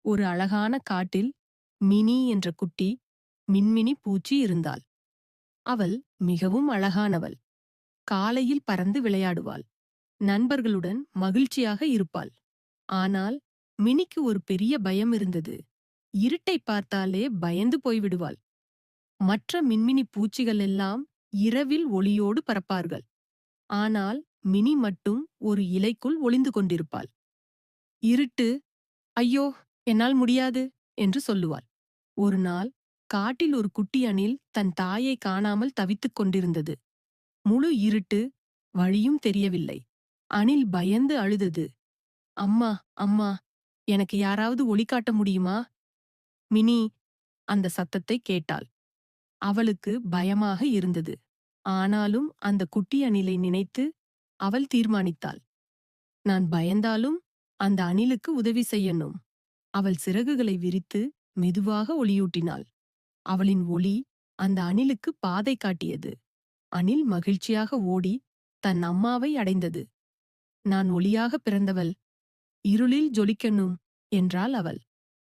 ஒரு அழகான காட்டில் மினி என்ற குட்டி மின்மினி பூச்சி இருந்தாள். அவள் மிகவும் அழகானவள். காலையில் பறந்து விளையாடுவாள். நண்பர்களுடன் மகிழ்ச்சியாக இருப்பாள். ஆனால் மினிக்கு ஒரு பெரிய பயம் இருந்தது. இருட்டை பார்த்தாலே பயந்து போய்விடுவாள். மற்ற மின்மினி பூச்சிகள் எல்லாம் இரவில் ஒளியோடு பறப்பார்கள். ஆனால் மினி மட்டும் ஒரு இலைக்குள் ஒளிந்து கொண்டிருப்பாள். இருட்டு, ஐயோ, என்னால் முடியாது என்று சொல்லுவாள். ஒரு நாள் காட்டில் ஒரு குட்டி அணில் தன் தாயை காணாமல் தவித்துக் கொண்டிருந்தது. முழு இருட்டு, வழியும் தெரியவில்லை. அணில் பயந்து அழுதது. அம்மா, அம்மா, எனக்கு யாராவது ஒளி காட்ட முடியுமா? மினி அந்த சத்தத்தை கேட்டாள். அவளுக்கு பயமாக இருந்தது. ஆனாலும் அந்த குட்டி அணிலை நினைத்து அவள் தீர்மானித்தாள். நான் பயந்தாலும் அந்த அணிலுக்கு உதவி செய்யணும். அவள் சிறகுகளை விரித்து மெதுவாக ஒளியூட்டினாள். அவளின் ஒளி அந்த அணிலுக்கு பாதை காட்டியது. அணில் மகிழ்ச்சியாக ஓடி தன் அம்மாவை அடைந்தது. நான் ஒளியாக பிறந்தவள், இருளில் ஜொலிக்கணும் என்றாள் அவள்.